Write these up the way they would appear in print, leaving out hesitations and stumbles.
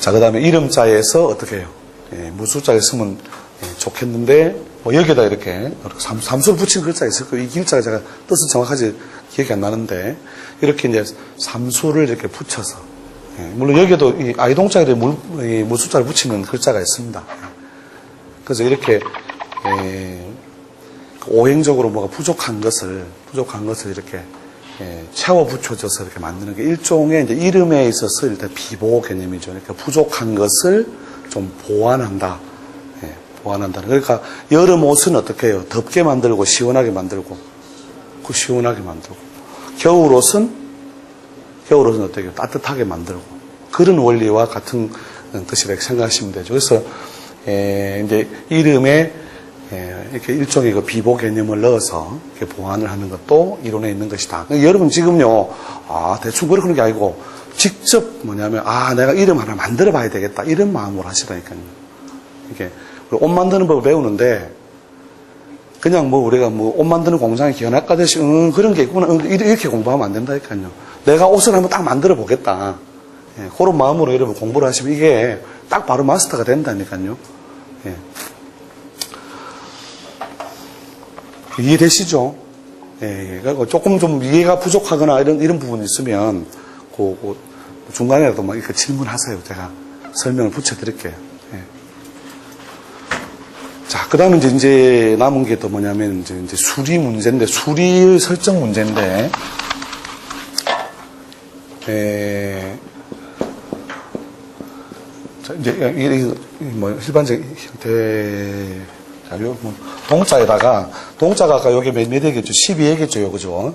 자, 그 다음에 이름자에서 어떻게 해요? 무수자에 쓰면 좋겠는데, 뭐 여기에다 이렇게 삼수를 붙인 글자가 있을 거예요. 이 글자가 제가 뜻은 정확하지 기억이 안 나는데, 이렇게 이제 삼수를 이렇게 붙여서, 물론 여기에도 이 아이동자에 무수자를 붙이는 글자가 있습니다. 그래서 이렇게, 오행적으로 뭐가 부족한 것을 이렇게 채워 붙여져서 이렇게 만드는 게 일종의 이제 이름에 있어서 일단 비보 개념이죠. 그러니까 부족한 것을 좀 보완한다. 보완한다. 그러니까 여름 옷은 어떻게 해요? 덥게 만들고 시원하게 만들고, 겨울 옷은 어떻게 해요? 따뜻하게 만들고, 그런 원리와 같은 뜻이라고 생각하시면 되죠. 그래서 이제 이름에 이렇게 일종의 그 비보 개념을 넣어서 이렇게 보완을 하는 것도 이론에 있는 것이다. 여러분 지금요, 대충 그러는 게 아니고 직접 뭐냐면, 내가 이름 하나 만들어 봐야 되겠다. 이런 마음으로 하시라니까요. 이게 옷 만드는 법을 배우는데 그냥 뭐 우리가 뭐 옷 만드는 공장에 기원학과듯이 그런 게 있구나 이렇게 공부하면 안 된다니까요. 내가 옷을 한번 딱 만들어 보겠다. 그런 마음으로 여러분 공부를 하시면 이게 딱 바로 마스터가 된다니까요. 이해되시죠? 조금 좀 이해가 부족하거나 이런 부분이 있으면, 그 중간에라도 막 이렇게 질문하세요. 제가 설명을 붙여드릴게요. 자, 그 다음에 이제 남은 게 또 뭐냐면, 이제 수리 문제인데, 수리 설정 문제인데, 자, 이제, 일반적 형태, 자, 동자에다가, 동자가 아까 여기 몇 얘기했죠? 12얘기했죠, 그죠?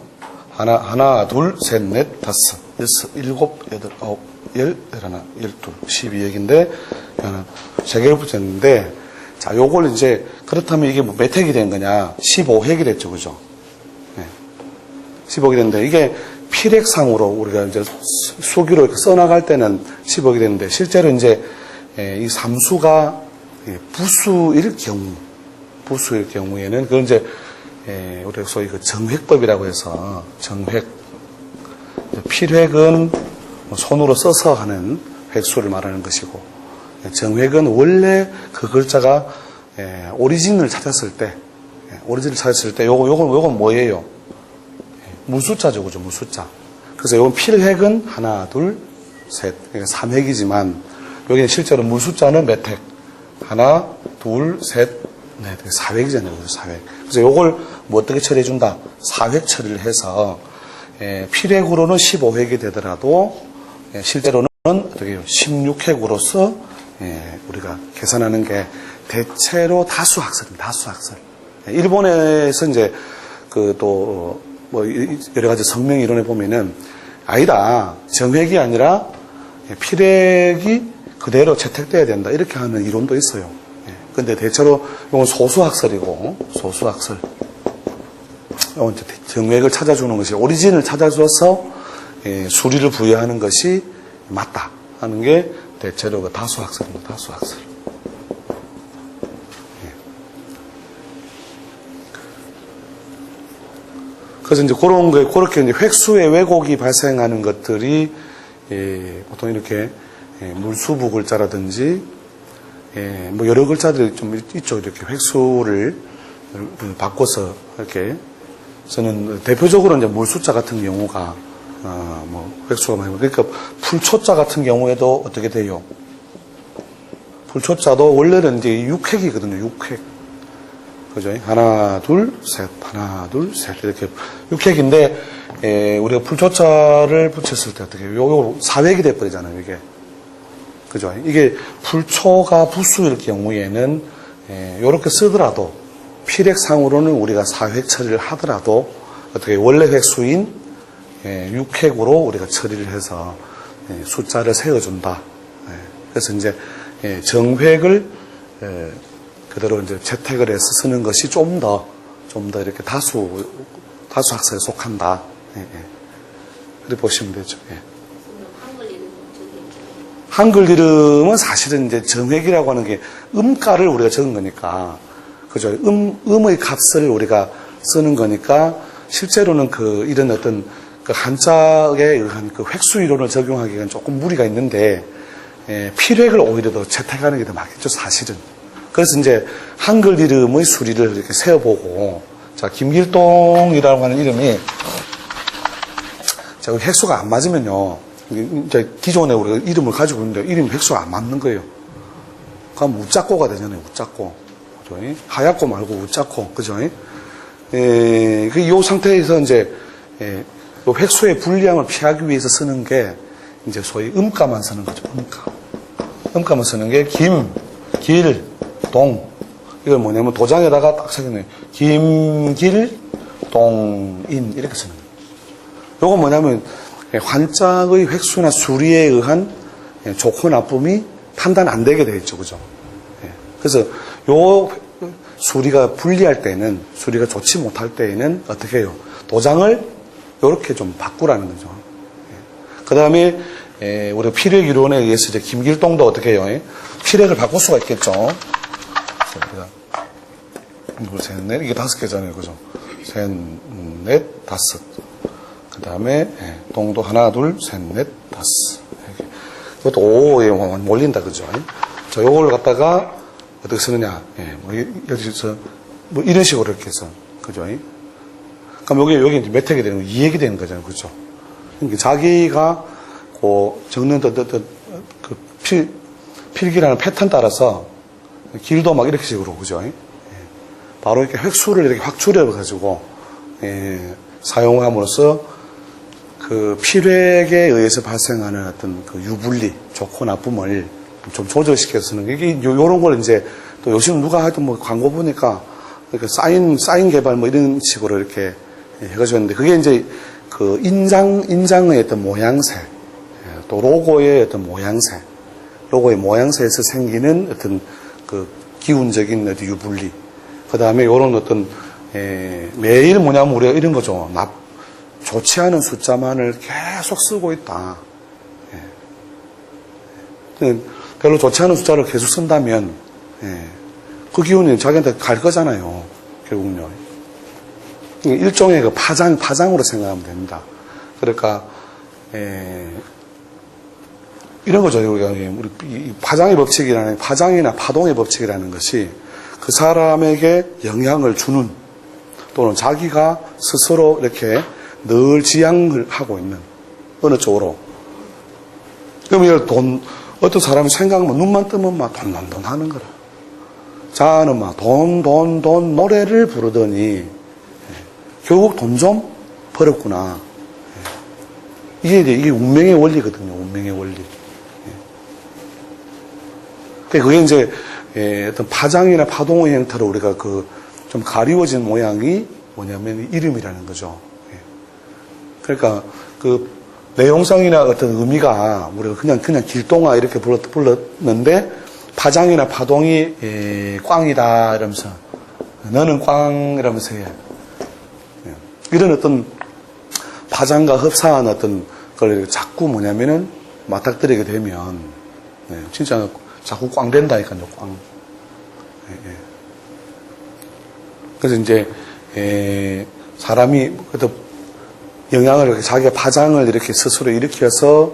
하나, 둘, 셋, 넷, 다섯, 여섯, 일곱, 여덟, 아홉, 열, 열하나, 열둘, 12얘기인데, 하나, 3개를 붙였는데, 자, 요걸 이제, 그렇다면 이게 뭐 몇 획이 된 거냐? 15획이 됐죠, 그죠? 15획이 됐는데, 이게 필획상으로 우리가 이제 수기로 이렇게 써나갈 때는 15획이 됐는데, 실제로 이제, 이 삼수가 부수일 경우에는, 그건 이제, 우리가 소위 그 정획법이라고 해서, 필획은 손으로 써서 하는 획수를 말하는 것이고, 정획은 원래 그 글자가, 오리진을 찾았을 때, 요건 뭐예요? 무수자죠, 그죠? 무수자. 그래서 요건 필획은 하나, 둘, 셋. 그러니까 3획이지만, 여기는 실제로 무수자는 몇 획? 하나, 둘, 셋, 넷. 4획이잖아요. 4획. 그래서 요걸 뭐 어떻게 처리해준다? 4획 처리를 해서, 필획으로는 15획이 되더라도, 실제로는 어떻게 해요? 16획으로서, 우리가 계산하는 게 대체로 다수학설입니다. 다수학설. 일본에서 이제, 뭐, 여러 가지 성명 이론에 보면은, 아니다. 정획이 아니라, 필획이 그대로 채택돼야 된다. 이렇게 하는 이론도 있어요. 근데 대체로 이건 소수학설이고, 소수학설. 이건 정획을 찾아주는 것이, 오리진을 찾아줘서 수리를 부여하는 것이 맞다 하는 게 대체로 그 다수학설입니다. 다수학설. 그래서 이제 그런 거, 그렇게 이제 획수의 왜곡이 발생하는 것들이, 보통 이렇게, 물수부 글자라든지, 뭐 여러 글자들이 좀 있죠. 이렇게 획수를 바꿔서 이렇게 저는 대표적으로 이제 물수자 같은 경우가, 뭐 획수가 많이, 그러니까 풀초자 같은 경우에도 어떻게 돼요? 풀초자도 원래는 이제 6획이거든요. 6획. 그죠? 하나, 둘, 셋, 하나, 둘, 셋. 이렇게 6획인데, 우리가 풀초자를 붙였을 때 어떻게 해요? 요거 4획이 돼버리잖아요, 이게. 그죠? 이게 불초가 부수일 경우에는, 요렇게 쓰더라도, 필획상으로는 우리가 4획 처리를 하더라도, 어떻게 원래 획수인 6획으로 우리가 처리를 해서 숫자를 세워준다. 그래서 이제 정획을 그대로 이제 채택을 해서 쓰는 것이 좀 더 이렇게 다수 학설에 속한다. 그렇게 보시면 되죠. 한글 이름은 사실은 이제 정획이라고 하는 게 음가를 우리가 적은 거니까, 그죠? 음의 값을 우리가 쓰는 거니까, 실제로는 이런 어떤 그 한자에 의한 그 획수 이론을 적용하기에는 조금 무리가 있는데, 필획을 오히려 더 채택하는 게 더 맞겠죠, 사실은. 그래서 이제 한글 이름의 수리를 이렇게 세어보고, 자, 김길동이라고 하는 이름이, 자, 획수가 안 맞으면요, 이제 기존에 우리가 이름을 가지고 있는데 이름이 획수가 안 맞는 거예요. 그럼 우짜꼬가 되잖아요, 우짜꼬. 그죠? 하얗고 말고 우짜꼬, 그죠? 이 상태에서 이제, 요 획수의 불리함을 피하기 위해서 쓰는 게, 이제 소위 음가만 쓰는 거죠, 음가. 음가만 쓰는 게, 길, 동. 이걸 뭐냐면 도장에다가 딱 새겨내요. 김, 동, 인. 이렇게 쓰는 거예요. 요거 뭐냐면, 환짝의 획수나 수리에 의한 좋고 나쁨이 판단 안 되게 되어 있죠, 그죠? 그래서 요 수리가 불리할 때는, 수리가 좋지 못할 때에는 어떻게 해요? 도장을 요렇게 좀 바꾸라는 거죠. 그 다음에, 우리가 필획 이론에 의해서 이제 김길동도 어떻게 해요? 필획을 바꿀 수가 있겠죠. 우리가, 둘, 셋, 넷, 이게 5개잖아요. 그죠? 셋, 넷, 5. 그 다음에, 동도 하나, 둘, 셋, 넷, 5. 이것도 5에 몰린다. 그죠? 자, 요걸 갖다가 어떻게 쓰느냐. 뭐, 여기서, 뭐, 이런 식으로 이렇게 해서. 그죠? 그럼 여기 이제 몇 획이 되는 거, 2획이 되는 거잖아요. 그죠? 그러니까 자기가, 적는 그 필기라는 패턴 따라서 길도 막 이렇게 식으로, 그죠? 바로 이렇게 획수를 이렇게 확 줄여가지고, 사용함으로써 그 필획에 의해서 발생하는 어떤 그 유불리, 좋고 나쁨을 좀 조절시켜서 쓰는 게, 이게 요런 걸 이제 또 요즘 누가 하여튼 뭐 광고 보니까 이렇게 사인 개발 뭐 이런 식으로 이렇게 해가지고 있는데, 그게 이제 그 인장의 어떤 모양새, 또 로고의 어떤 모양새, 로고의 모양새에서 생기는 어떤 그 기운적인 어떤 유불리, 그 다음에 요런 어떤, 매일 뭐냐면 우리가 이런 거죠. 좋지 않은 숫자만을 계속 쓰고 있다. 별로 좋지 않은 숫자를 계속 쓴다면, 그 기운이 자기한테 갈 거잖아요. 결국요. 일종의 그 파장으로 생각하면 됩니다. 그러니까, 이런 거죠. 우리 파장의 법칙이라는, 파장이나 파동의 법칙이라는 것이 그 사람에게 영향을 주는, 또는 자기가 스스로 이렇게 늘 지향을 하고 있는 어느 쪽으로. 그러면 어떤 사람이 생각하면 눈만 뜨면 막 돈 하는 거라. 자는 막 돈 노래를 부르더니 결국 돈 좀 벌었구나. 이게 운명의 원리거든요. 운명의 원리. 그게 이제 어떤 파장이나 파동의 형태로 우리가 좀 가리워진 모양이 뭐냐면 이름이라는 거죠. 그러니까 그 내용성이나 어떤 의미가 우리가 그냥 길동아 이렇게 불렀는데, 파장이나 파동이 꽝이다 이러면서, 너는 꽝 이러면서 해. 이런 어떤 파장과 흡사한 어떤 걸 자꾸 뭐냐면은 맞닥뜨리게 되면 진짜 자꾸 꽝 된다니까요. 꽝. 그래서 이제 사람이 영향을, 자기가 파장을 이렇게 스스로 일으켜서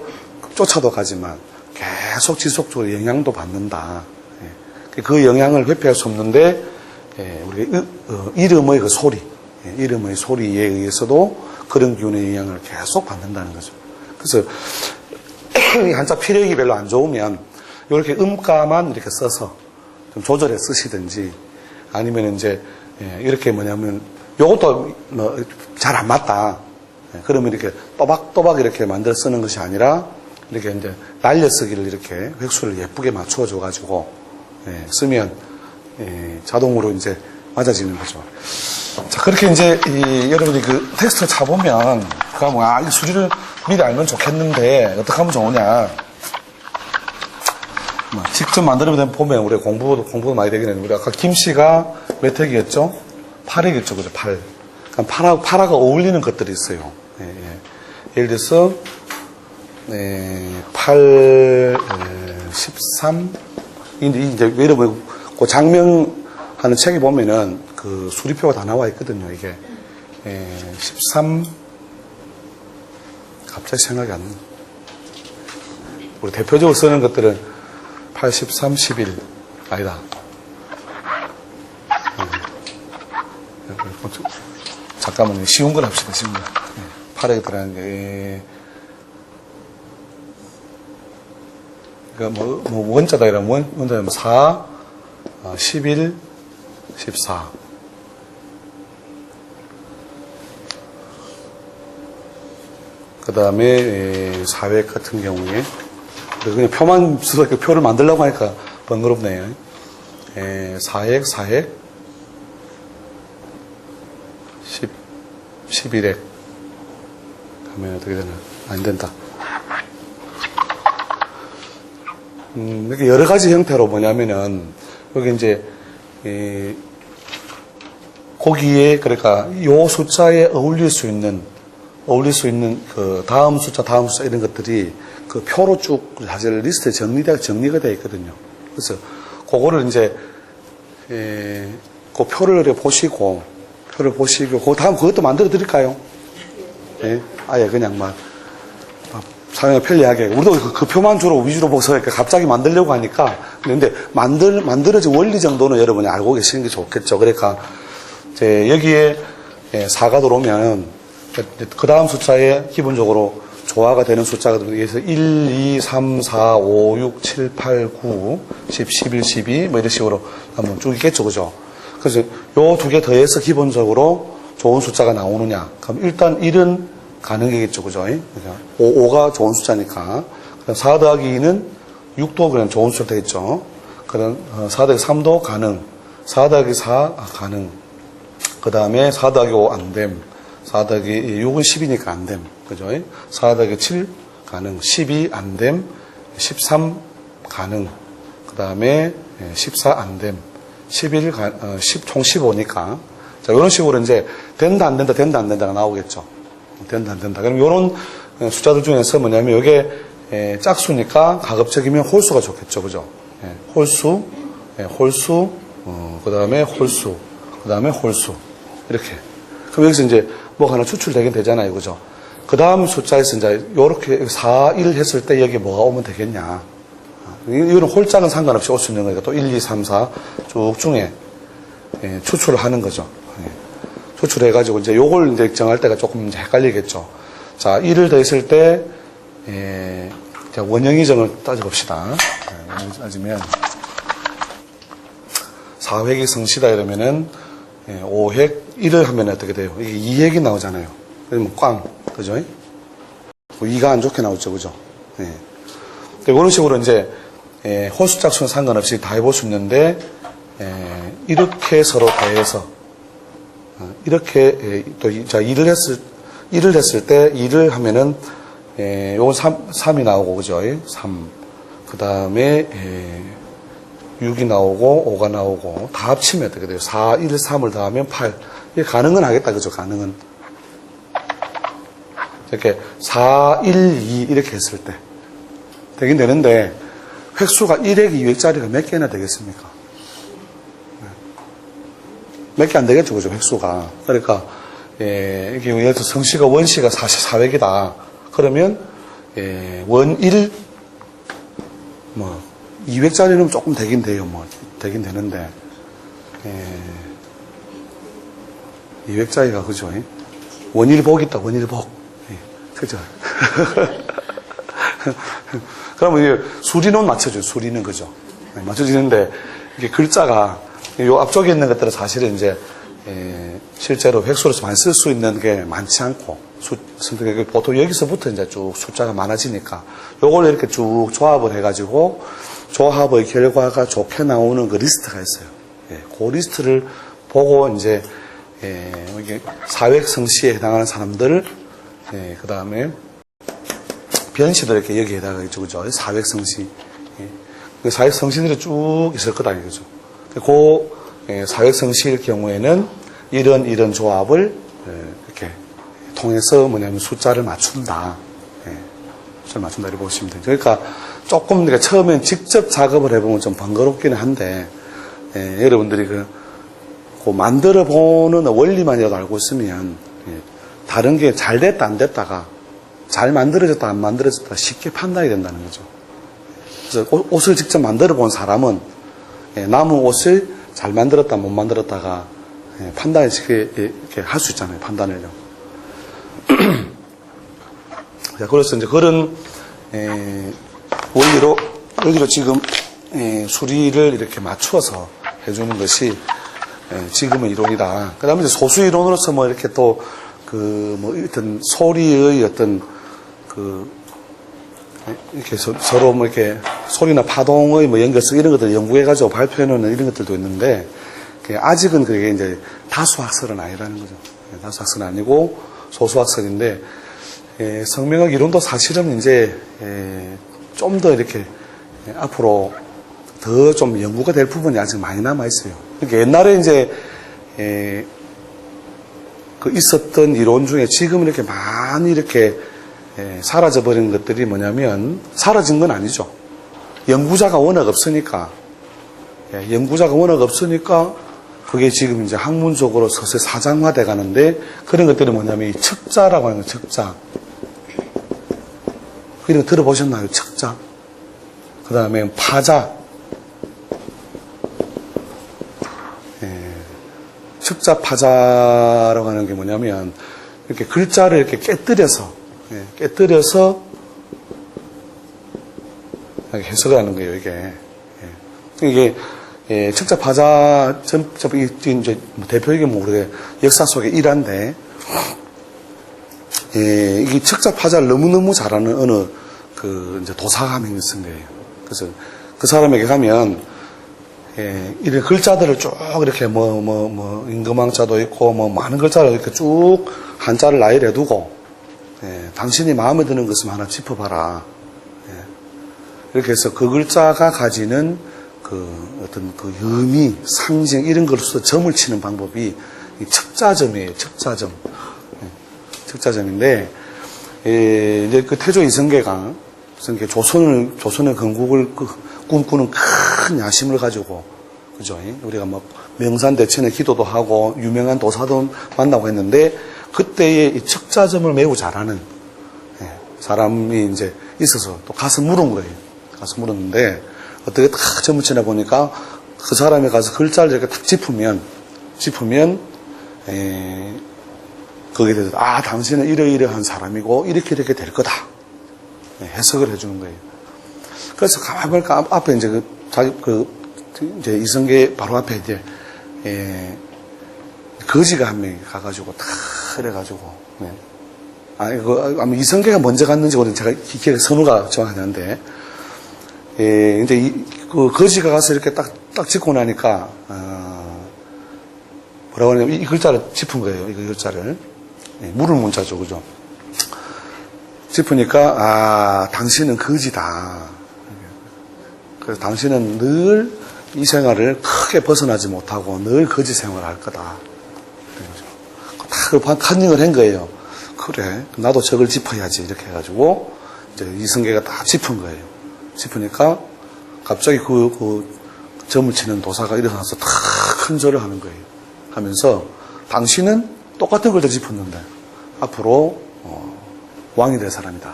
쫓아도 가지만 계속 지속적으로 영향도 받는다. 그 영향을 회피할 수 없는데, 우리 이름의 그 소리, 이름의 소리에 의해서도 그런 기운의 영향을 계속 받는다는 거죠. 그래서 한자 필획이 별로 안 좋으면 이렇게 음가만 이렇게 써서 좀 조절해 쓰시든지, 아니면 이제 이렇게 뭐냐면 요것도 뭐 잘 안 맞다. 그러면 이렇게 또박또박 이렇게 만들어 쓰는 것이 아니라 이렇게 이제 날려 쓰기를 이렇게 획수를 예쁘게 맞추어 줘가지고 쓰면 자동으로 이제 맞아지는 거죠. 자, 그렇게 이제 여러분이 그 텍스트를 차보면 이 수리를 미리 알면 좋겠는데 어떻게 하면 좋으냐. 직접 만들어보면 보면 우리가 공부도 많이 되긴 했는데, 우리 아까 김씨가 몇 획이었죠? 8획이었죠, 그죠? 8. 그러니까 파라가 어울리는 것들이 있어요. 예를 들어서 8, 13. 이제 여러분 그 장명하는 책에 보면은 그 수리표가 다 나와 있거든요. 이게 13. 갑자기 생각이 안 나. 우리 대표적으로 쓰는 것들은 83, 11. 아니다. 잠깐만요. 쉬운 걸 합시다, 쉬운 거. 8에 들어가는 게. 그러니까 원자다 이러면 원자는 4, 11, 14. 그 다음에 400 같은 경우에 그냥 표만 써서 표를 만들려고 하니까 번거롭네요. 4핵, 4핵, 11핵 하면 어떻게 되나? 안 된다. 이렇게 여러 가지 형태로 뭐냐면은 여기 이제 거기에 그러니까 요 숫자에 어울릴 수 있는 그 다음 숫자 이런 것들이 그 표로 쭉 사실 리스트에 정리가 되어 있거든요. 그래서 그거를 이제 그 표를 보시고 그 다음 그것도 만들어 드릴까요? 예? 아예 그냥 막 사용이 편리하게 우리도 그 표만 주로 위주로 보서 갑자기 만들려고 하니까 근데 만들어진 원리 정도는 여러분이 알고 계시는 게 좋겠죠. 그러니까 이제 여기에 4가 들어오면 그 다음 숫자에 기본적으로 조화가 되는 숫자가 그래서 1, 2, 3, 4, 5, 6, 7, 8, 9, 10, 11, 12 뭐 이런 식으로 한번 쭉 있겠죠. 그죠? 그래서 요 두 개 더해서 기본적으로 좋은 숫자가 나오느냐. 그럼 일단 1은 가능이겠죠. 그죠? 그러니까 5가 좋은 숫자니까. 그다음 4 더하기 2는 6도 그냥 좋은 숫자 되겠죠. 그다음 4 더하기 3도 가능. 4 더하기 4 가능. 그 다음에 4 더하기 5 안 됨. 4 더하기 6은 10이니까 안 됨. 그죠? 4 더하기 7 가능. 12 안 됨. 13 가능. 그 다음에 14 안 됨. 11 총 15니까. 자, 이런 식으로 이제 된다 안 된다 된다 안 된다가 나오겠죠. 된다 안 된다. 그럼 이런 숫자들 중에서 뭐냐면 이게 짝수니까 가급적이면 홀수가 좋겠죠. 그죠? 홀수, 그 다음에 홀수, 그 다음에 홀수. 이렇게. 그럼 여기서 이제 뭐 하나 추출되긴 되잖아요. 그죠? 그 다음 숫자에서 이제 요렇게 4, 1 했을 때 여기 뭐가 오면 되겠냐. 이거는 홀짝은 상관없이 올 수 있는 거니까 또 1, 2, 3, 4 쭉 중에 추출을 하는 거죠. 추출해가지고 이제 요걸 이제 정할 때가 조금 이제 헷갈리겠죠. 자, 1을 더했을 때, 자, 원형이정을 따져봅시다. 원형이 따지면 4획이 성시다 이러면은 5획 1을 하면 어떻게 돼요? 이게 2획이 나오잖아요. 그러면 꽝. 그죠? 2가 안 좋게 나오죠. 그죠? 이런 식으로 이제 홀수 짝수는 상관없이 다 해볼 수 있는데 이렇게 서로 더해서 이렇게 또 자 1을 했을 때 2를 하면은 요건 3이 나오고 그죠? 3. 그다음에 6이 나오고 5가 나오고 다 합치면 어떻게 돼요? 4, 1, 3을 더하면 8. 이게 가능은 하겠다. 그죠? 가능은. 이렇게 4, 1, 2 이렇게 했을 때 되긴 되는데 획수가 1획, 2획짜리가 몇 개나 되겠습니까? 몇 개 안 되겠죠, 그죠, 획수가. 그러니까, 이게 예를 들어 성씨가 원씨가 44획이다. 그러면, 원 1, 2획짜리는 조금 되긴 돼요, 되긴 되는데, 2획짜리가, 그죠? 원일복 있다, 원일복. 그죠? 그러면 이제 수리는 맞춰줘요, 수리는, 그죠? 맞춰지는데, 이게 글자가, 요 앞쪽에 있는 것들은 사실은 이제 실제로 획수로서 많이 쓸 수 있는 게 많지 않고 보통 여기서부터 이제 쭉 숫자가 많아지니까 요걸 이렇게 쭉 조합을 해가지고 조합의 결과가 좋게 나오는 그 리스트가 있어요. 그 리스트를 보고 이제 이게 사획 성씨에 해당하는 사람들 그 다음에 변씨들 이렇게 여기에다가 있죠, 그죠? 사획 성씨 사획 성씨들이 쭉 있을 거다 이거죠. 그 사획성씨일 경우에는 이런 조합을 이렇게 통해서 뭐냐면 숫자를 맞춘다. 숫자를 맞춘다 이렇게 보시면 돼요. 그러니까 조금 그러니까 처음엔 직접 작업을 해보면 좀 번거롭기는 한데 여러분들이 그 만들어 보는 원리만이라도 알고 있으면 다른 게 잘 됐다 안 됐다가 잘 만들어졌다 안 만들어졌다 쉽게 판단이 된다는 거죠. 그래서 옷을 직접 만들어 본 사람은 남은 옷을 잘 만들었다 못 만들었다가 판단을 이렇게 할 수 있잖아요. 판단을요. 그래서 이제 그런 원리로 지금 수리를 이렇게 맞추어서 해주는 것이 지금의 이론이다. 그 다음에 이제 소수 이론으로서 뭐 이렇게 또 뭐 어떤 소리의 어떤 이렇게 서로 뭐 이렇게 소리나 파동의 뭐 연결성 이런 것들 연구해가지고 발표해놓는 이런 것들도 있는데 아직은 그게 이제 다수학설은 아니라는 거죠. 다수학설은 아니고 소수학설인데 성명학 이론도 사실은 이제 좀 더 이렇게 앞으로 더 좀 연구가 될 부분이 아직 많이 남아 있어요. 그러니까 옛날에 이제 있었던 이론 중에 지금 이렇게 많이 이렇게 사라져버린 것들이 뭐냐면 사라진 건 아니죠. 연구자가 워낙 없으니까 그게 지금 이제 학문적으로 서서히 사장화돼 가는데 그런 것들이 뭐냐면 이 척자라고 하는 거, 척자. 이런 거 들어보셨나요? 척자. 그 다음에 파자. 척자 파자라고 하는 게 뭐냐면 이렇게 글자를 이렇게 깨뜨려서 해석을 하는 거예요, 이게. 척자 파자, 이제 대표적인 뭐 우리가 역사 속의 일환데, 이게 척자 파자를 너무너무 잘하는 어느 이제 도사가 한 명 있은 거예요. 그래서 그 사람에게 가면, 이런 글자들을 쭉 이렇게 임금왕자도 있고, 많은 글자를 이렇게 쭉 한자를 나열해 두고, 당신이 마음에 드는 것을 하나 짚어봐라. 이렇게 해서 그 글자가 가지는 어떤 의미, 상징, 이런 것으로서 점을 치는 방법이 이 척자점이에요, 척자점. 척자점인데, 이제 그 태조 이성계가, 조선의 건국을 꿈꾸는 큰 야심을 가지고, 그죠? 우리가 뭐 명산대천의 기도도 하고, 유명한 도사도 만나고 했는데, 그때의 이 척자점을 매우 잘하는 사람이 이제 있어서 또 가서 물은 거예요. 가서 물었는데, 어떻게 딱 점을 치나 보니까 그 사람이 가서 글자를 이렇게 딱 짚으면, 거기에 대해서, 당신은 이러이러한 사람이고, 이렇게 될 거다. 해석을 해주는 거예요. 그래서 가만히 보니까 앞에 이제 이제 이성계 바로 앞에 이제, 거지가 한 명이 가가지고, 다 그래가지고, 아마 이성계가 먼저 갔는지 모르겠는데, 제가 기억에 선우가 정확하지 않은데, 이제 그 거지가 가서 이렇게 딱 짚고 나니까, 뭐라고 하냐면, 이 글자를 짚은 거예요. 이 글자를. 물을 문자죠, 그죠? 짚으니까, 당신은 거지다. 그래서 당신은 늘 이 생활을 크게 벗어나지 못하고 늘 거지 생활을 할 거다. 딱 컨닝을 한 거예요. 그래, 나도 저걸 짚어야지. 이렇게 해가지고, 이제 이성계가 딱 짚은 거예요. 짚으니까, 갑자기 그 점을 치는 도사가 일어나서 탁 큰 절을 하는 거예요. 하면서, 당신은 똑같은 걸 더 짚었는데, 앞으로, 왕이 될 사람이다.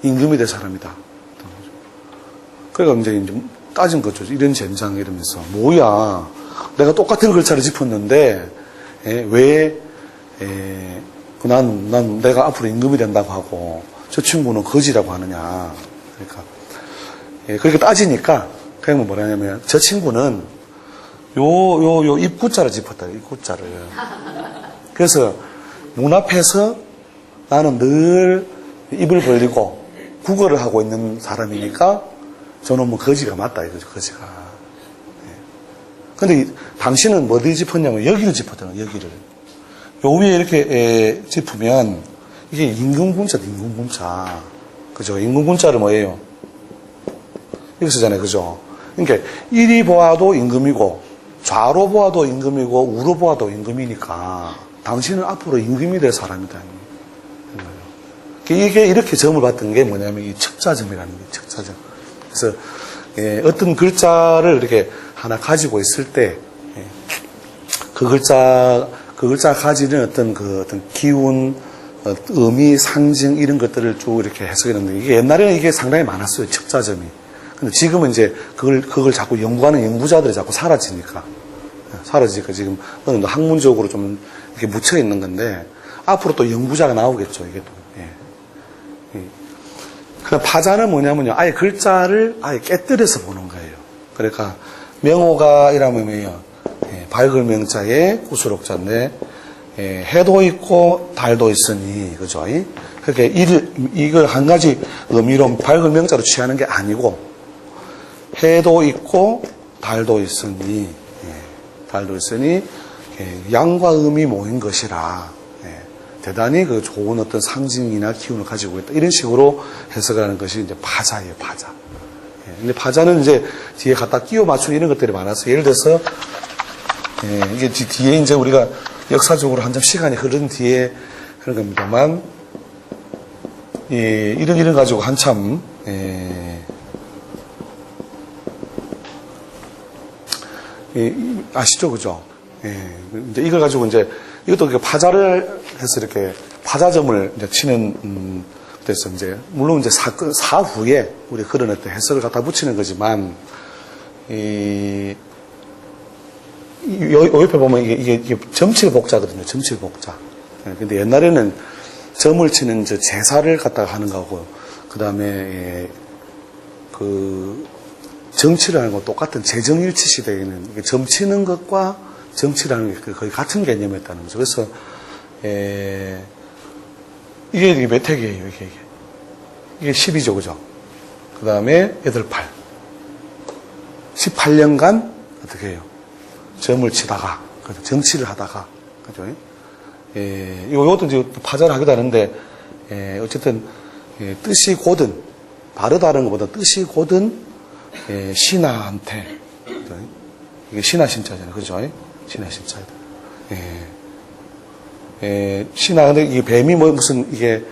임금이 될 사람이다. 그러니까 이제 따진 거죠. 이런 젠장 이러면서. 뭐야. 내가 똑같은 글자를 짚었는데, 왜, 난 내가 앞으로 임금이 된다고 하고, 저 친구는 거지라고 하느냐. 그러니까, 그렇게 따지니까, 그냥 뭐라냐면, 저 친구는 요 입구자를 짚었다. 입구자를. 그래서, 문 앞에서 나는 늘 입을 벌리고 구걸을 하고 있는 사람이니까 저놈은 거지가 맞다 이거죠, 거지가. 근데 당신은 어디 짚었냐면 여기를 짚었잖아요, 여기를. 요 위에 이렇게 짚으면 이게 임금군자다, 임금군자. 그죠? 임금군자를 뭐예요? 이거 쓰잖아요, 그죠? 그러니까 이리 보아도 임금이고 좌로 보아도 임금이고 우로 보아도 임금이니까 당신은 앞으로 임금이 될 사람이다. 이게 이렇게 점을 봤던 게 뭐냐면 이 척자점이라는 거예요, 척자점. 그래서 어떤 글자를 이렇게 하나 가지고 있을 때 그 글자가 가지는 어떤 기운, 의미, 상징 이런 것들을 쭉 이렇게 해석했는데 이게 옛날에는 이게 상당히 많았어요, 척자점이. 근데 지금은 이제 그걸 자꾸 연구하는 연구자들이 자꾸 사라지니까 지금 어느 정도 학문적으로 좀 이렇게 묻혀 있는 건데, 앞으로 또 연구자가 나오겠죠, 이게 또. 예. 그냥 파자는 뭐냐면요, 아예 글자를 아예 깨뜨려서 보는 거예요. 그러니까 명호가 이라면요, 밝을 명자에 구수록자인데, 해도 있고 달도 있으니, 그죠? 그렇게 이걸 한 가지 의미로 밝을 명자로 취하는 게 아니고, 해도 있고 달도 있으니, 양과 음이 모인 것이라, 대단히 그 좋은 어떤 상징이나 기운을 가지고 있다. 이런 식으로 해석하는 것이 이제 파자예요, 파자. 근데 파자는 이제 뒤에 갖다 끼워 맞추는 이런 것들이 많아서, 예를 들어서, 이게 뒤에 이제 우리가 역사적으로 한참 시간이 흐른 뒤에 그런 겁니다만, 이런 가지고 한참, 아시죠? 그죠? 이제 이걸 가지고 이것도 파자를 해서 이렇게 파자점을 이제 치는, 그래서 이제, 물론 이제 사후에 우리 그런 어떤 해석을 갖다 붙이는 거지만, 요 옆에 보면 이게 점칠복자거든요. 점칠복자. 근데 옛날에는 점을 치는 제사를 갖다가 하는 거고, 그 다음에, 정치를 하는 거 똑같은 제정일치 시대에는 점 치는 것과 정치라는 게 거의 같은 개념이었다는 거죠. 그래서, 이게 몇 핵이에요, 이게 10이죠, 그죠? 그 다음에 8. 18년간 어떻게 해요? 점을 치다가, 정치를 하다가, 그죠? 이것도 이제 파자를 하기도 하는데, 어쨌든, 뜻이 고든, 바르다는 것보다 뜻이 고든, 신하한테, 이게 신하신자잖아요. 그죠? 신하신자. 신하, 근데 이게 뱀이 무슨, 이게,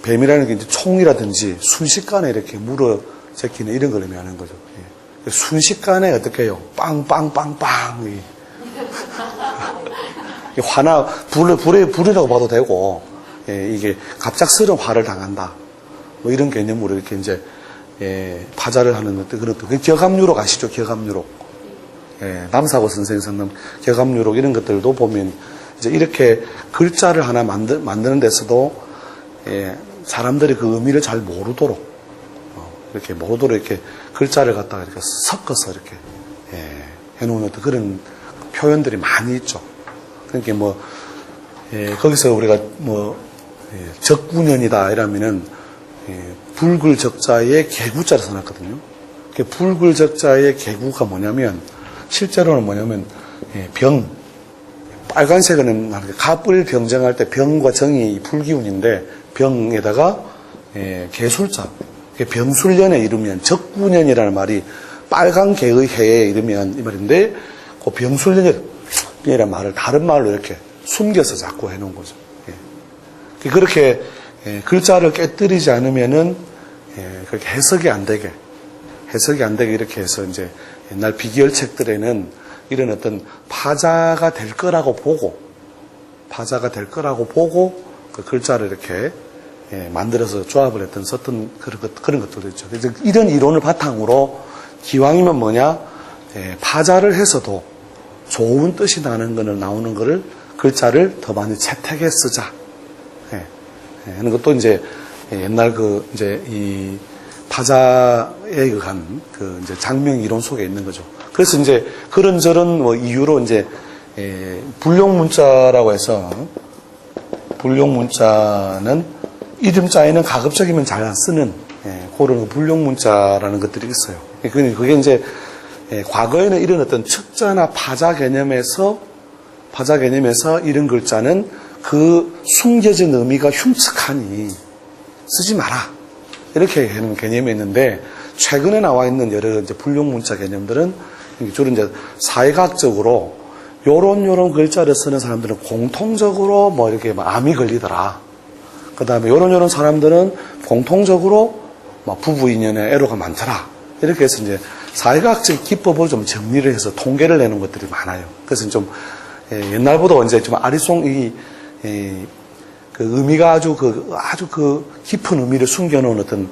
뱀이라는 게 이제 총이라든지 순식간에 이렇게 물어 제끼는 이런 걸 의미하는 거죠. 순식간에 어떻게 해요? 빵빵빵빵. 불이라고 봐도 되고, 이게 갑작스러운 화를 당한다. 뭐 이런 개념으로 이렇게 이제, 파자를 하는 그런, 격압유록 아시죠? 격압유록. 남사고 선생님 썼는 격압유록 이런 것들도 보면, 이제 이렇게 글자를 하나 만드는 데서도, 사람들이 그 의미를 잘 모르도록, 이렇게 글자를 갖다가 이렇게 섞어서 이렇게, 해놓은 어떤 그런 표현들이 많이 있죠. 그러니까 거기서 우리가 적구년이다 이러면은, 불글적자에 개구자를 써놨거든요. 불글적자의 개구가 뭐냐면, 실제로는 뭐냐면, 빨간색은 갑을 병정할 때 병과 정이 불기운인데, 병에다가, 개술자, 병술년에 이르면, 적구년이라는 말이 빨간 개의 해에 이르면 이 말인데, 그 병술년이라는 말을 다른 말로 이렇게 숨겨서 자꾸 해놓은 거죠. 그렇게, 글자를 깨뜨리지 않으면은, 그렇게 해석이 안 되게 이렇게 해서 이제 옛날 비기열 책들에는 이런 어떤 파자가 될 거라고 보고 그 글자를 이렇게 만들어서 조합을 썼던 그런 것들도 있죠. 그래서 이런 이론을 바탕으로 기왕이면 뭐냐, 파자를 해서도 좋은 뜻이 나오는 거를 글자를 더 많이 채택해 쓰자. 하는 것도 이제 옛날 이제 이 파자에 의한 이제 장명 이론 속에 있는 거죠. 그래서 이제 그런저런 이유로 이제 불용문자라고 해서, 불용문자는 이름자에는 가급적이면 잘 안 쓰는 그런 불용문자라는 것들이 있어요. 그게 이제 과거에는 이런 어떤 척자나 파자 개념에서 이런 글자는 그 숨겨진 의미가 흉측하니 쓰지 마라, 이렇게 하는 개념이 있는데, 최근에 나와 있는 여러 이제 불용문자 개념들은 주로 이제 사회학적으로 요런 글자를 쓰는 사람들은 공통적으로 이렇게 암이 걸리더라. 그 다음에 요런 사람들은 공통적으로 부부 인연에 애로가 많더라. 이렇게 해서 이제 사회학적 기법을 좀 정리를 해서 통계를 내는 것들이 많아요. 그래서 좀 옛날보다 이제 좀 그 의미가 아주 깊은 의미를 숨겨놓은 어떤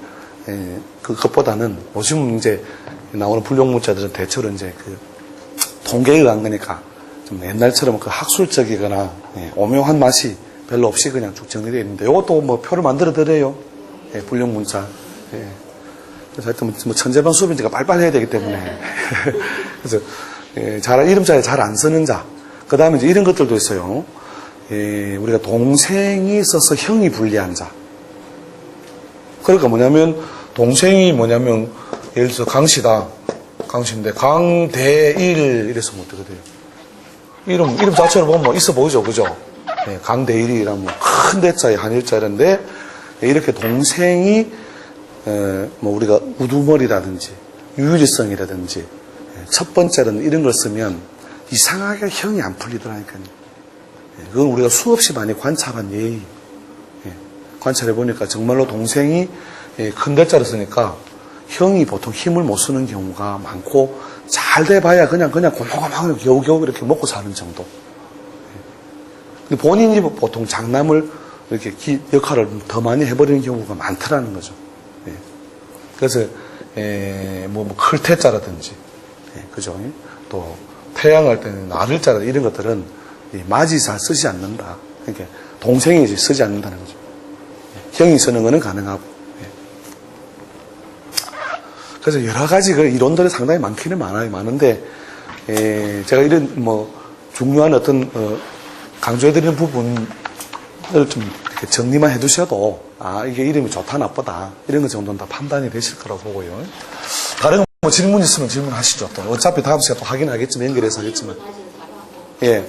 그것보다는 요즘 이제 나오는 불용문자들은 대체로 이제 그 통계를 안 거니까 좀 옛날처럼 그 학술적이거나 오묘한 맛이 별로 없이 그냥 쭉 정리되어 있는데 이것도 뭐 표를 만들어 드려요. 불용문자. 그래서 하여튼 뭐 천재반 수업이니까 빨리빨리 해야 되기 때문에. 그래서 이름자에 잘 안 쓰는 자. 그 다음에 이제 이런 것들도 있어요. 우리가 동생이 있어서 형이 불리한 자. 그러니까 동생이 예를 들어서 강씨다. 강씨인데, 강대일, 이래서 뭐 어떻게 돼요? 이름 자체를 보면 뭐 있어 보이죠, 그죠? 강대일이란 뭐 큰 대자에 한일자인데, 이렇게 동생이, 뭐 우리가 우두머리라든지, 유유리성이라든지, 첫 번째는 이런 걸 쓰면 이상하게 형이 안 풀리더라니까요. 그건 우리가 수없이 많이 관찰한 예의. 관찰해 보니까 정말로 동생이 큰 대자를 쓰니까 형이 보통 힘을 못 쓰는 경우가 많고 잘 돼봐야 그냥 고만고만 겨우겨우 이렇게 먹고 사는 정도. 근데 본인이 보통 장남을 이렇게 역할을 더 많이 해버리는 경우가 많더라는 거죠. 그래서 클태자라든지 그죠? 또 태양할 때는 나를자라 이런 것들은 맞이 잘 쓰지 않는다. 그러니까 동생이 쓰지 않는다는 거죠. 형이 쓰는 거는 가능하고. 그래서 여러 가지 그 이론들이 상당히 많기는 많은데, 제가 이런 중요한 어떤, 강조해드리는 부분을 좀 이렇게 정리만 해두셔도, 이게 이름이 좋다, 나쁘다, 이런 것 정도는 다 판단이 되실 거라고 보고요. 다른 거 질문 있으면 질문하시죠. 또 어차피 다음 시간에 또 확인하겠지만, 연결해서 하겠지만. 예.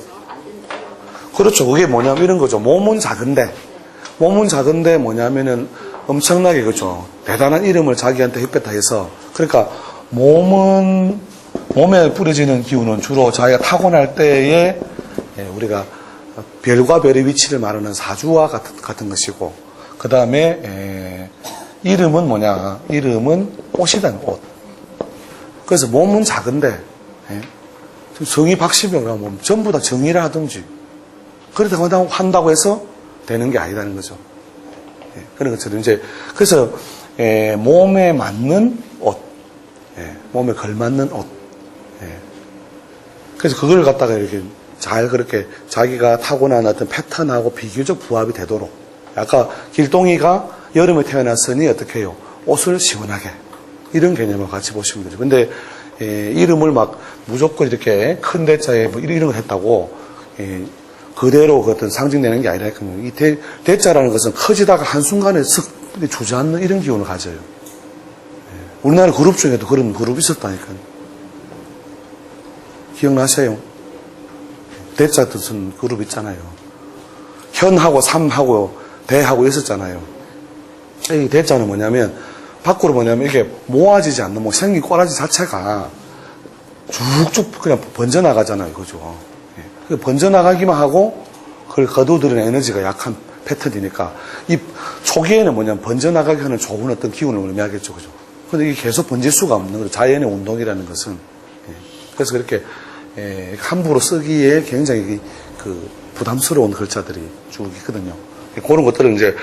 그렇죠. 그게 뭐냐면 이런 거죠. 몸은 작은데 뭐냐면은 엄청나게 그죠. 대단한 이름을 자기한테 햇뺐다 해서 그러니까 몸에 뿌려지는 기운은 주로 자기가 타고날 때에 우리가 별과 별의 위치를 말하는 사주와 같은 것이고 그 다음에 이름은 뭐냐. 이름은 옷이다. 옷. 그래서 몸은 작은데 성이 박시병이라면 전부 다 정의를 하든지 그렇다고 한다고 해서 되는 게 아니라는 거죠. 그런 것처럼 그래서 몸에 맞는 옷, 몸에 걸맞는 옷. 그래서 그걸 갖다가 이렇게 잘 그렇게 자기가 타고난 어떤 패턴하고 비교적 부합이 되도록. 아까 길동이가 여름에 태어났으니 어떻게 해요? 옷을 시원하게. 이런 개념을 같이 보시면 되죠. 근데 이름을 막 무조건 이렇게 큰 대자에 뭐 이런 걸 했다고 그대로 그 어떤 상징되는 게 아니라 이 대자라는 것은 커지다가 한순간에 슥 주저앉는 이런 기운을 가져요. 우리나라 그룹 중에도 그런 그룹이 있었다니까요. 기억나세요? 대자 뜻은 그룹 있잖아요. 현하고 삼하고 대하고 있었잖아요. 이 대자는 뭐냐면 밖으로 뭐냐면 이게 모아지지 않는 생긴 꼬라지 자체가 쭉쭉 그냥 번져나가잖아요. 그죠? 번져나가기만 하고 그걸 거두들이는 에너지가 약한 패턴이니까 이 초기에는 뭐냐면 번져나가게 하는 좋은 어떤 기운을 의미하겠죠. 그죠? 근데 이게 계속 번질 수가 없는 거죠. 자연의 운동이라는 것은. 그래서 그렇게 함부로 쓰기에 굉장히 그 부담스러운 글자들이 쭉 있거든요. 그런 것들을 이제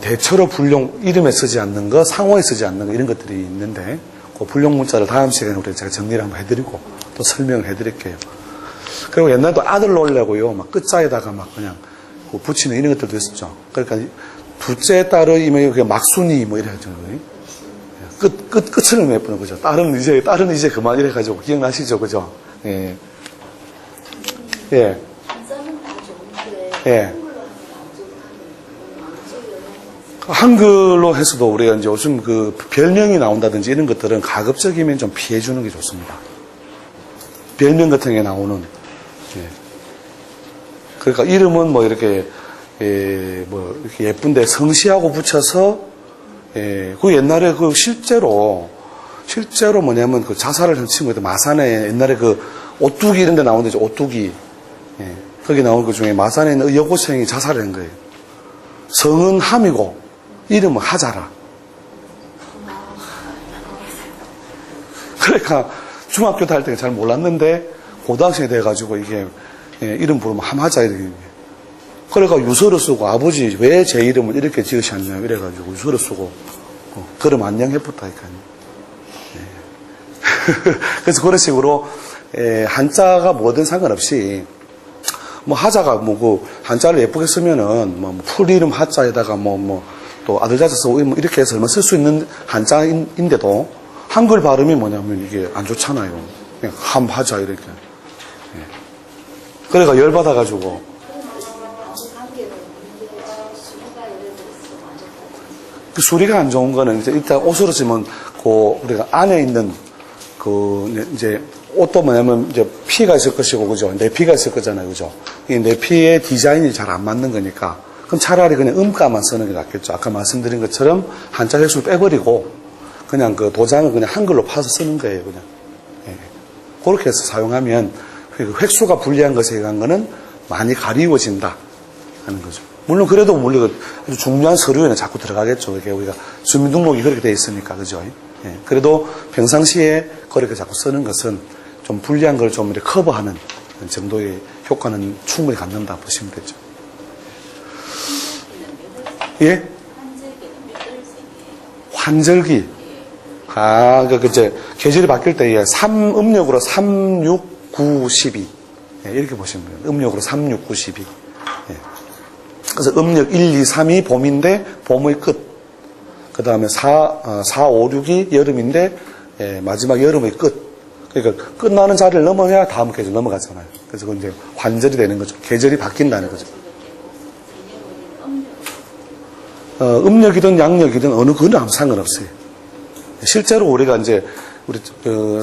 대체로 불용, 이름에 쓰지 않는 거, 상호에 쓰지 않는 거 이런 것들이 있는데 그 불용 문자를 다음 시간에 우리 제가 정리를 한번 해드리고 또 설명을 해드릴게요. 그리고 옛날에도 아들 놓으려고요. 막 끝자에다가 막 그냥 붙이는 이런 것들도 있었죠. 그러니까 둘째 딸의 그냥 막순이 뭐 이래가지고 끝을 맺는 거죠. 딸은 이제 그만 이래가지고 기억나시죠, 그죠? 예. 예. 예. 한글로 해서도 우리가 이제 요즘 그 별명이 나온다든지 이런 것들은 가급적이면 좀 피해주는 게 좋습니다. 별명 같은 게 나오는. 예. 그러니까 이름은 뭐 이렇게, 뭐 이렇게 예쁜데 성시하고 붙여서, 그 옛날에 그 실제로 뭐냐면 그 자살을 한 친구들 마산에 옛날에 그 오뚜기 이런 데 나오는데 오뚜기. 예. 거기 나온 것 중에 마산에 있는 여고생이 자살을 한 거예요. 성은 함이고, 이름은 하자라. 그러니까 중학교 다닐 때는 잘 몰랐는데 고등학생이 돼가지고 이게 이름 부르면 함하자 이렇게. 그러니까 유서를 쓰고 아버지 왜 제 이름을 이렇게 지으셨냐 이래가지고 유서를 쓰고 걸음 안녕 해붙다니까요. 그래서 그런 식으로 한자가 뭐든 상관없이 뭐 하자가 뭐 그 한자를 예쁘게 쓰면은 뭐 풀 이름 하자에다가 또 아들 자자 쓰고 뭐 이렇게 해서 쓸 수 있는 한자인데도 한글 발음이 뭐냐면 이게 안 좋잖아요. 그냥 함하자 이렇게. 그래가 열받아가지고. 그 수리가 안 좋은 거는 이제 일단 옷으로 지면 우리가 안에 있는 이제 옷도 뭐냐면 이제 피가 있을 것이고, 그죠? 내피가 있을 거잖아요, 그죠? 이 내피의 디자인이 잘 안 맞는 거니까. 그럼 차라리 그냥 음가만 쓰는 게 낫겠죠. 아까 말씀드린 것처럼 한자 획수를 빼버리고, 그냥 그 도장을 그냥 한글로 파서 쓰는 거예요, 그냥. 그렇게 해서 사용하면 획수가 불리한 것에 의한 거는 많이 가리워진다 하는 거죠. 물론 그래도 아주 중요한 서류에는 자꾸 들어가겠죠. 이게 우리가 주민등록이 그렇게 돼 있으니까, 그죠? 그래도 평상시에 그렇게 자꾸 쓰는 것은 좀 불리한 걸 좀 이렇게 커버하는 정도의 효과는 충분히 갖는다 보시면 되죠. 예? 환절기. 이제 계절이 바뀔 때 음력으로 3, 6, 9, 12 이렇게 보시면 돼요. 음력으로 3, 6, 9, 12. 그래서 음력 1, 2, 3이 봄인데 봄의 끝. 그 다음에 4, 5, 6이 여름인데 마지막 여름의 끝. 그러니까 끝나는 자리를 넘어야 다음 계절 넘어가잖아요. 그래서 그건 이제 환절이 되는 거죠. 계절이 바뀐다는 거죠. 음력이든 양력이든 어느 그건 아무 상관없어요. 실제로 우리가 이제 우리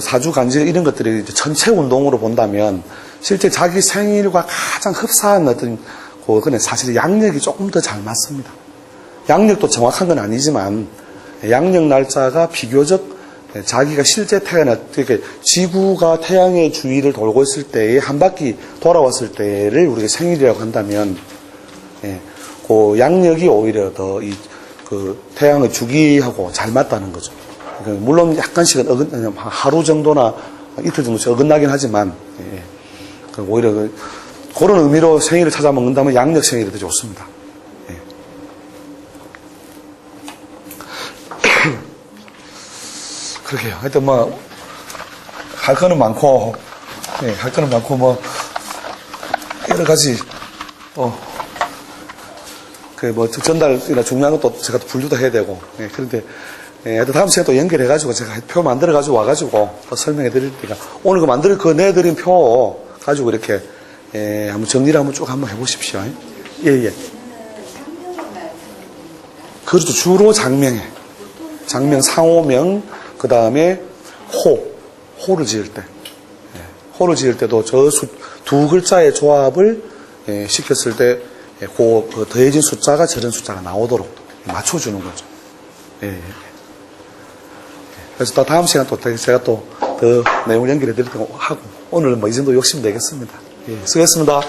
사주 간질 이런 것들이 이제 전체 운동으로 본다면 실제 자기 생일과 가장 흡사한 어떤 그건 사실 양력이 조금 더 잘 맞습니다. 양력도 정확한 건 아니지만 양력 날짜가 비교적 자기가 실제 이렇게 지구가 태양의 주위를 돌고 있을 때에 한 바퀴 돌아왔을 때를 우리가 생일이라고 한다면 그 양력이 오히려 더 태양의 주기하고 잘 맞다는 거죠. 물론 약간씩은 하루 정도나 이틀 정도 어긋나긴 하지만 오히려 그런 의미로 생일을 찾아 먹는다면 양력 생일이 더 좋습니다. 그러게요. 하여튼 할 거는 많고, 여러 가지, 전달이나 중요한 것도 제가 또 분류도 해야 되고, 그런데, 하여튼 다음 시간에 또 연결해가지고 제가 표 만들어가지고 와가지고 또 설명해 드릴 테니까, 오늘 내드린 표 가지고 이렇게, 한번 정리를 한번 한번 해보십시오. 예. 그렇죠. 주로 장명해. 장명, 상호명, 그 다음에 호를 지을 때. 호를 지을 때도 두 글자의 조합을 시켰을 때, 그 더해진 숫자가 저런 숫자가 나오도록 맞춰주는 거죠. 그래서 또 다음 시간 또 제가 또 더 내용을 연결해 드릴 테고 하고, 오늘은 이 정도 욕심 내겠습니다. 수고했습니다.